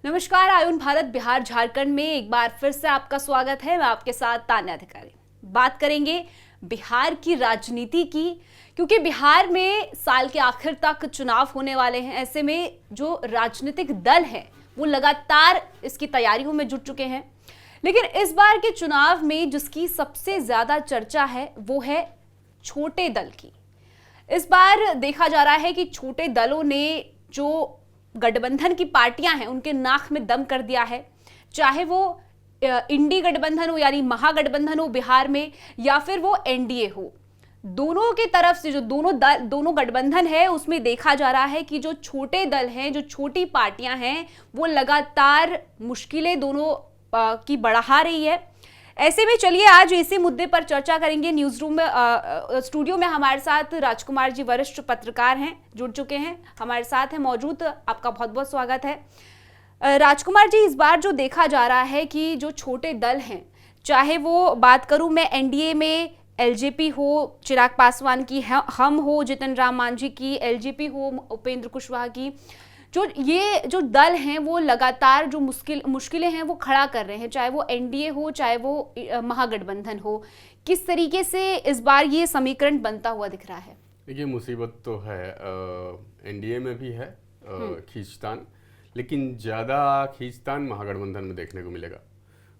नमस्कार। आयुन भारत बिहार झारखंड में एक बार फिर से आपका स्वागत है। मैं आपके साथ तान्या अधिकारी। बात करेंगे बिहार की राजनीति की, क्योंकि बिहार में साल के आखिर तक चुनाव होने वाले हैं। ऐसे में जो राजनीतिक दल हैं वो लगातार इसकी तैयारियों में जुट चुके हैं। लेकिन इस बार के चुनाव में जिसकी सबसे ज्यादा चर्चा है वो है छोटे दल की। इस बार देखा जा रहा है कि छोटे दलों ने जो गठबंधन की पार्टियां हैं उनके नाक में दम कर दिया है, चाहे वो इंडी गठबंधन हो यानी महागठबंधन हो बिहार में, या फिर वो एनडीए हो। दोनों की तरफ से जो दोनों गठबंधन है उसमें देखा जा रहा है कि जो छोटे दल हैं, जो छोटी पार्टियां हैं, वो लगातार मुश्किलें दोनों की बढ़ा रही है। ऐसे में चलिए आज इसी मुद्दे पर चर्चा करेंगे। न्यूज रूम में स्टूडियो में हमारे साथ राजकुमार जी वरिष्ठ पत्रकार हैं, जुड़ चुके हैं, हमारे साथ हैं मौजूद। आपका बहुत बहुत स्वागत है। राजकुमार जी, इस बार जो देखा जा रहा है कि जो छोटे दल हैं, चाहे वो बात करूं मैं एनडीए में एलजेपी हो चिराग पासवान की, हम हो जितन राम मांझी की, एलजेपी हो उपेंद्र कुशवाहा की, जो दल हैं वो लगातार जो मुश्किलें हैं वो खड़ा कर रहे हैं, चाहे वो एनडीए हो चाहे वो महागठबंधन हो। किस तरीके से इस बार ये समीकरण बनता हुआ दिख रहा है? देखिए, मुसीबत तो है, एनडीए में भी है खींचतान, लेकिन ज़्यादा खींचतान महागठबंधन में देखने को मिलेगा।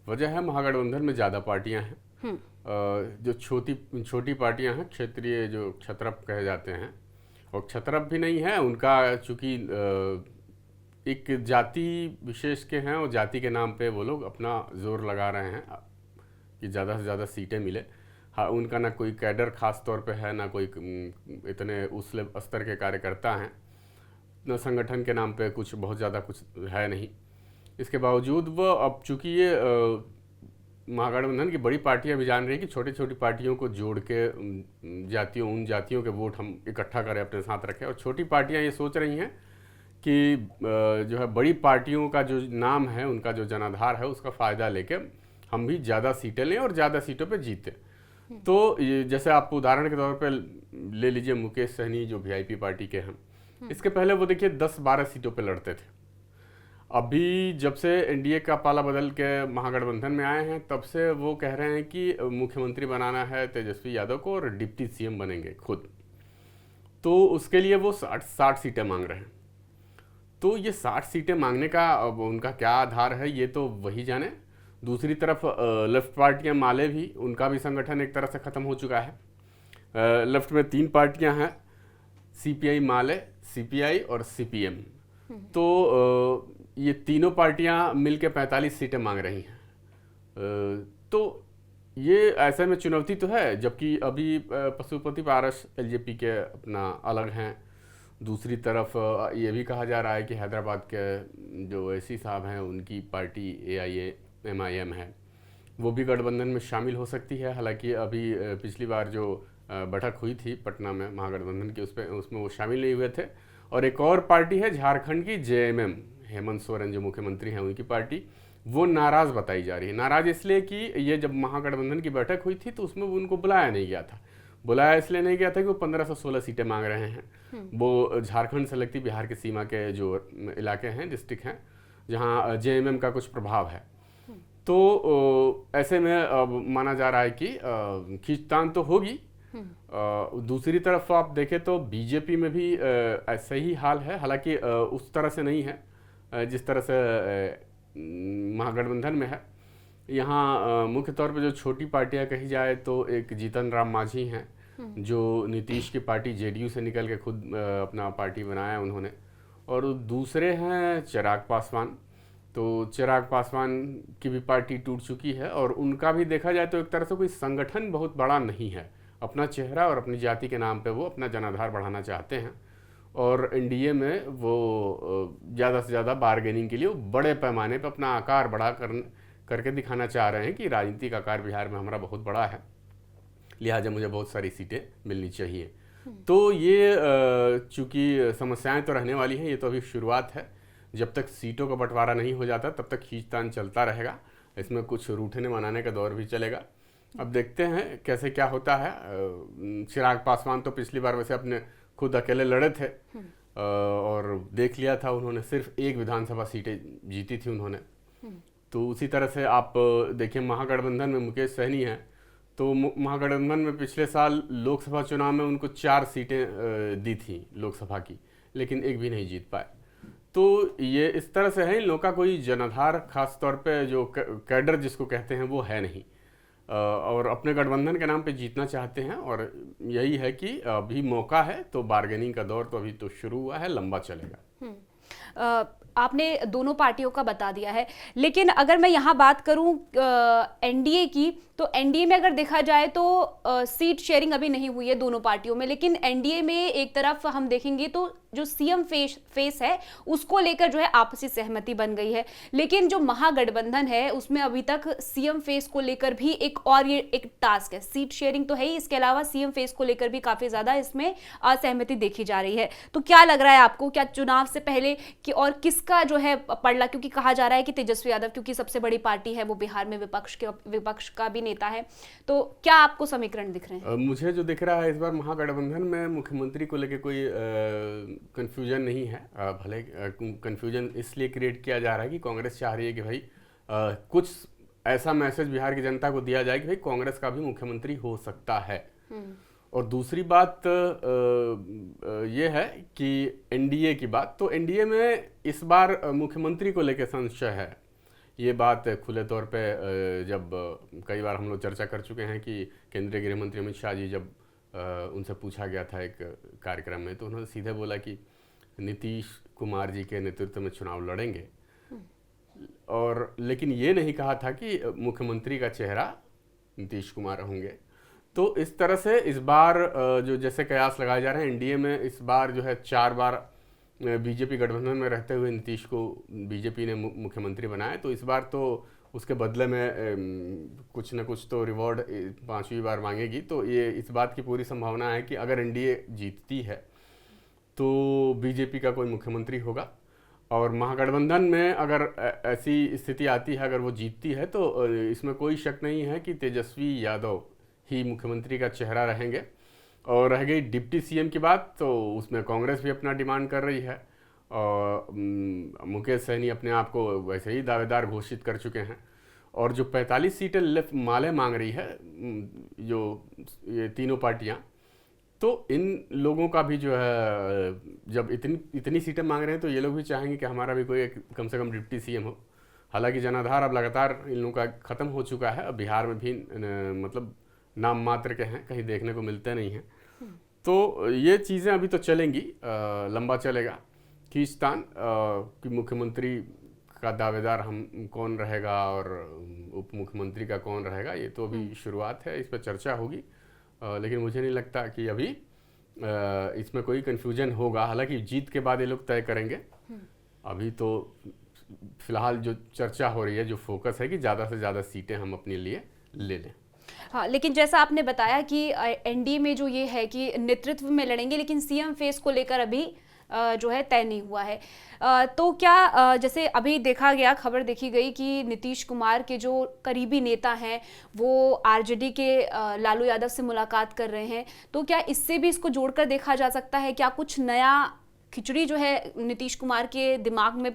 वजह है महागठबंधन में ज़्यादा पार्टियां हैं। जो छोटी पार्टियां हैं, क्षेत्रीय जो क्षत्रप कहे जाते हैं, और क्षत्रप भी नहीं है उनका, चूँकि एक जाति विशेष के हैं और जाति के नाम पे वो लोग अपना जोर लगा रहे हैं कि ज़्यादा से ज़्यादा सीटें मिले। हाँ, उनका ना कोई कैडर खास तौर पे है, ना कोई इतने उस स्तर के कार्यकर्ता हैं, न संगठन के नाम पे कुछ बहुत ज़्यादा कुछ है नहीं। इसके बावजूद वो अब चूँकि ये महागठबंधन की बड़ी पार्टियां भी जान रही है कि छोटी छोटी पार्टियों को जोड़ के उन जातियों के वोट हम इकट्ठा करें, अपने साथ रखें। और छोटी पार्टियां ये सोच रही हैं कि जो है बड़ी पार्टियों का जो नाम है, उनका जो जनाधार है, उसका फ़ायदा लेके हम भी ज़्यादा सीटें लें और ज़्यादा सीटों पे जीतें। तो जैसे आप उदाहरण के तौर पे ले लीजिए मुकेश सहनी, जो वीआईपी पार्टी के हैं। इसके पहले वो देखिए 10-12 सीटों पे लड़ते थे। अभी जब से एनडीए का पाला बदल के महागठबंधन में आए हैं, तब से वो कह रहे हैं कि मुख्यमंत्री बनाना है तेजस्वी यादव को और डिप्टी सीएम बनेंगे खुद। तो उसके लिए वो 60 सीटें मांग रहे हैं। तो ये 60 सीटें मांगने का अब उनका क्या आधार है, ये तो वही जाने। दूसरी तरफ लेफ्ट पार्टियां, माले भी, उनका भी संगठन एक तरह से ख़त्म हो चुका है। लेफ्ट में 3 पार्टियां हैं, सीपीआई, माले, सीपीआई और सीपीएम। तो ये तीनों पार्टियां मिलकर 45 सीटें मांग रही हैं। तो ये ऐसे में चुनौती तो है, जबकि अभी पशुपति पारस एलजेपी के अपना अलग हैं। दूसरी तरफ ये भी कहा जा रहा है कि हैदराबाद के जो एसी साहब हैं, उनकी पार्टी AIAMIM है, वो भी गठबंधन में शामिल हो सकती है। हालांकि अभी पिछली बार जो बैठक हुई थी पटना में महागठबंधन की, उसमें वो शामिल नहीं हुए थे। और एक और पार्टी है झारखंड की, JMM, हेमंत सोरेन जो मुख्यमंत्री हैं उनकी पार्टी, वो नाराज़ बताई जा रही है। नाराज़ इसलिए कि ये जब महागठबंधन की बैठक हुई थी तो उसमें उनको बुलाया नहीं गया था। बुलाया इसलिए नहीं गया था कि वो 15 से 16 सीटें मांग रहे हैं। वो झारखंड से लगती बिहार के सीमा के जो इलाके हैं, डिस्ट्रिक्ट हैं, जहाँ JMM का कुछ प्रभाव है। तो ऐसे में अब माना जा रहा है कि खींचतान तो होगी। दूसरी तरफ आप देखें तो बीजेपी में भी ऐसा ही हाल है, हालांकि उस तरह से नहीं है जिस तरह से महागठबंधन में है। यहाँ मुख्य तौर पे जो छोटी पार्टियां कही जाए तो एक जीतन राम मांझी हैं, जो नीतीश की पार्टी जेडीयू से निकल के खुद अपना पार्टी बनाया उन्होंने। और दूसरे हैं चिराग पासवान। तो चिराग पासवान की भी पार्टी टूट चुकी है, और उनका भी देखा जाए तो एक तरह से कोई संगठन बहुत बड़ा नहीं है। अपना चेहरा और अपनी जाति के नाम पे वो अपना जनाधार बढ़ाना चाहते हैं, और एनडीए में वो ज़्यादा से ज़्यादा बार्गेनिंग के लिए बड़े पैमाने पे अपना आकार बढ़ा करके दिखाना चाह रहे हैं कि राजनीतिक आकार बिहार में हमारा बहुत बड़ा है, लिहाजा मुझे बहुत सारी सीटें मिलनी चाहिए। तो ये चूँकि समस्याएं तो रहने वाली हैं, ये तो अभी शुरुआत है। जब तक सीटों का बंटवारा नहीं हो जाता तब तक खींचतान चलता रहेगा। इसमें कुछ रूठने मनाने का दौर भी चलेगा। अब देखते हैं कैसे क्या होता है। चिराग पासवान तो पिछली बार वैसे अपने खुद अकेले लड़े थे, और देख लिया था उन्होंने, सिर्फ एक विधानसभा सीटें जीती थी उन्होंने। तो उसी तरह से आप देखिए महागठबंधन में मुकेश सहनी है, तो महागठबंधन में पिछले साल लोकसभा चुनाव में उनको 4 सीटें दी थी लोकसभा की, लेकिन एक भी नहीं जीत पाए। तो ये इस तरह से है, इन लोगों का कोई जनाधार खास तौर पे जो कैडर जिसको कहते हैं वो है नहीं, और अपने गठबंधन के नाम पे जीतना चाहते हैं। और यही है कि अभी मौका है, तो बार्गेनिंग का दौर तो अभी तो शुरू हुआ है, लंबा चलेगा। आपने दोनों पार्टियों का बता दिया है, लेकिन अगर मैं यहाँ बात करूँ एनडीए की, तो एनडीए में अगर देखा जाए तो सीट शेयरिंग अभी नहीं हुई है दोनों पार्टियों में, लेकिन एनडीए में एक तरफ हम देखेंगे तो जो सीएम फेस है उसको लेकर जो है आपसी सहमति बन गई है। लेकिन जो महागठबंधन है उसमें अभी तक सीएम फेस को लेकर भी ये एक टास्क है। सीट शेयरिंग तो है ही, इसके अलावा सीएम फेस को लेकर भी काफी ज्यादा इसमें असहमति देखी जा रही है। तो क्या लग रहा है आपको, क्या चुनाव से पहले कि और किसका जो है पलड़ा, क्योंकि कहा जा रहा है कि तेजस्वी यादव क्योंकि सबसे बड़ी पार्टी है, वो बिहार में विपक्ष का भी नेता है, तो क्या आपको समीकरण दिख रहे हैं? मुझे जो दिख रहा है इस बार महागठबंधन में मुख्यमंत्री को लेकर कोई कंफ्यूजन नहीं है। भले कंफ्यूजन इसलिए क्रिएट किया जा रहा है कि कांग्रेस चाह रही है कि भाई कुछ ऐसा मैसेज बिहार की जनता को दिया जाए कि भाई कांग्रेस का भी मुख्यमंत्री हो सकता है। और दूसरी बात ये है कि एनडीए की बात, तो एनडीए में इस बार मुख्यमंत्री को लेकर संशय है। ये बात खुले तौर पे जब कई बार हम लोग चर्चा कर चुके हैं कि केंद्रीय गृह मंत्री अमित शाह जी जब उनसे पूछा गया था एक कार्यक्रम में, तो उन्होंने सीधे बोला कि नीतीश कुमार जी के नेतृत्व में चुनाव लड़ेंगे, और लेकिन ये नहीं कहा था कि मुख्यमंत्री का चेहरा नीतीश कुमार होंगे। तो इस तरह से इस बार जो जैसे कयास लगाए जा रहे हैं एनडीए में, इस बार जो है 4 बार बीजेपी गठबंधन में रहते हुए नीतीश को बीजेपी ने मुख्यमंत्री बनाया, तो इस बार तो उसके बदले में कुछ न कुछ तो रिवॉर्ड 5वीं बार मांगेगी। तो ये इस बात की पूरी संभावना है कि अगर एनडीए जीतती है तो बीजेपी का कोई मुख्यमंत्री होगा, और महागठबंधन में अगर ऐसी स्थिति आती है, अगर वो जीतती है, तो इसमें कोई शक नहीं है कि तेजस्वी यादव ही मुख्यमंत्री का चेहरा रहेंगे। और रह गई डिप्टी सीएम की बात, तो उसमें कांग्रेस भी अपना डिमांड कर रही है, और मुकेश सहनी अपने आप को वैसे ही दावेदार घोषित कर चुके हैं। और जो 45 सीटें माले मांग रही है जो ये तीनों पार्टियां, तो इन लोगों का भी जो है जब इतनी सीटें मांग रहे हैं, तो ये लोग भी चाहेंगे कि हमारा भी कोई कम से कम डिप्टी सीएम हो। हालांकि जनाधार अब लगातार इन लोगों का ख़त्म हो चुका है, अब बिहार में भी मतलब नाम मात्र के हैं, कहीं देखने को मिलते नहीं हैं। तो ये चीज़ें अभी तो चलेंगी, लंबा चलेगा खींचतान कि मुख्यमंत्री का दावेदार हम कौन रहेगा और उप मुख्यमंत्री का कौन रहेगा, ये तो अभी शुरुआत है, इस पर चर्चा होगी। लेकिन मुझे नहीं लगता कि अभी इसमें कोई कन्फ्यूजन होगा। हालांकि जीत के बाद ये लोग तय करेंगे, अभी तो फिलहाल जो चर्चा हो रही है, जो फोकस है कि ज़्यादा से ज़्यादा सीटें हम अपने लिए ले लें। हाँ, लेकिन जैसा आपने बताया कि एनडीए में जो ये है कि नेतृत्व में लड़ेंगे, लेकिन सीएम फेस को लेकर अभी जो है तय नहीं हुआ है। तो क्या जैसे अभी देखा गया, खबर देखी गई कि नीतीश कुमार के जो करीबी नेता हैं वो आरजेडी के लालू यादव से मुलाकात कर रहे हैं, तो क्या इससे भी इसको जोड़कर देखा जा सकता है? क्या कुछ नया खिचड़ी जो है नीतीश कुमार के दिमाग में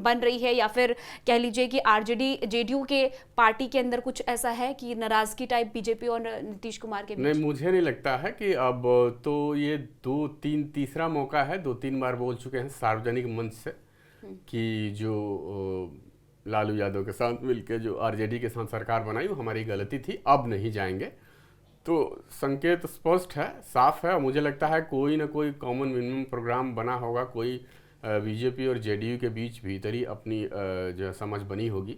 बन रही है, या फिर कह लीजिए कि आरजेडी जेडीयू के पार्टी के अंदर कुछ ऐसा है कि नाराजगी टाइप बीजेपी और नीतीश कुमार के बीच? नहीं, मुझे नहीं लगता है कि अब तो ये तीसरा मौका है, 2-3 बार बोल चुके हैं सार्वजनिक मंच से कि जो लालू यादव के साथ मिलकर जो आरजेडी के साथ सरकार बनाई वो हमारी गलती थी, अब नहीं जाएंगे। तो संकेत स्पष्ट है, साफ है। मुझे लगता है कोई ना कोई कॉमन मिनिमम प्रोग्राम बना होगा, कोई बीजेपी और जेडीयू के बीच भीतर ही अपनी जो समझ बनी होगी,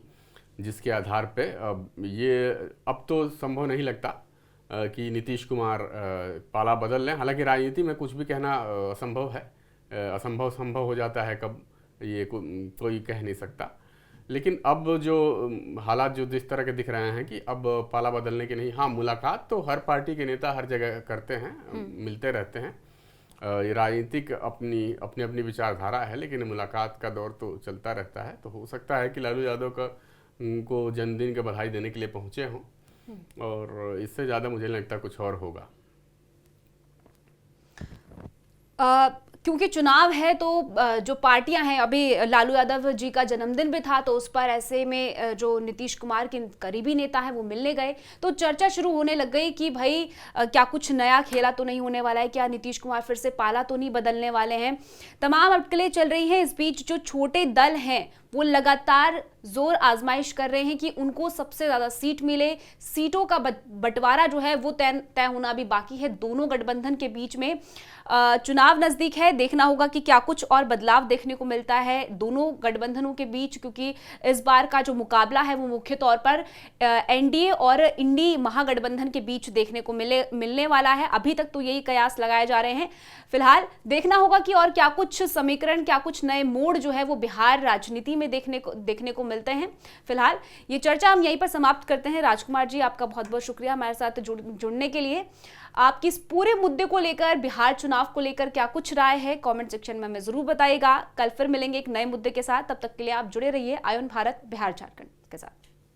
जिसके आधार पे अब तो संभव नहीं लगता कि नीतीश कुमार पाला बदल लें। हालांकि राजनीति में कुछ भी कहना असंभव है, असंभव संभव हो जाता है कब, ये कोई कह नहीं सकता। लेकिन अब जो हालात जो जिस तरह के दिख रहे हैं कि अब पाला बदलने के नहीं, हाँ मुलाकात तो हर पार्टी के नेता हर जगह करते हैं, मिलते रहते हैं, ये राजनीतिक अपनी विचारधारा है, लेकिन मुलाकात का दौर तो चलता रहता है। तो हो सकता है कि लालू यादव को जन्मदिन की बधाई देने के लिए पहुंचे हों, और इससे ज़्यादा मुझे नहीं लगता कुछ और होगा। क्योंकि चुनाव है तो जो पार्टियां हैं, अभी लालू यादव जी का जन्मदिन भी था, तो उस पर ऐसे में जो नीतीश कुमार के करीबी नेता है वो मिलने गए, तो चर्चा शुरू होने लग गई कि भाई क्या कुछ नया खेला तो नहीं होने वाला है, क्या नीतीश कुमार फिर से पाला तो नहीं बदलने वाले हैं। तमाम अटकलें चल रही हैं। इस बीच जो छोटे दल हैं वो लगातार जोर आजमाइश कर रहे हैं कि उनको सबसे ज्यादा सीट मिले। सीटों का बंटवारा जो है वो तय होना भी बाकी है दोनों गठबंधन के बीच में। चुनाव नजदीक है, देखना होगा कि क्या कुछ और बदलाव देखने को मिलता है दोनों गठबंधनों के बीच, क्योंकि इस बार का जो मुकाबला है वो मुख्य तौर पर एनडीए और इंडी महागठबंधन के बीच देखने को मिलने वाला है। अभी तक तो यही कयास लगाए जा रहे हैं। फिलहाल देखना होगा कि और क्या कुछ समीकरण, क्या कुछ नए मोड़ जो है वो बिहार राजनीति में देखने को मिलते हैं। फिलहाल ये चर्चा हम यहीं पर समाप्त करते हैं। राजकुमार जी, आपका बहुत बहुत शुक्रिया हमारे साथ जुड़ने के लिए। आपकी इस पूरे मुद्दे को लेकर, बिहार चुनाव को लेकर क्या कुछ राय है, कमेंट सेक्शन में हमें जरूर बताइएगा। कल फिर मिलेंगे एक नए मुद्दे के साथ। तब तक के लिए आप जुड़े रहिए आयुन भारत बिहार झारखंड के साथ।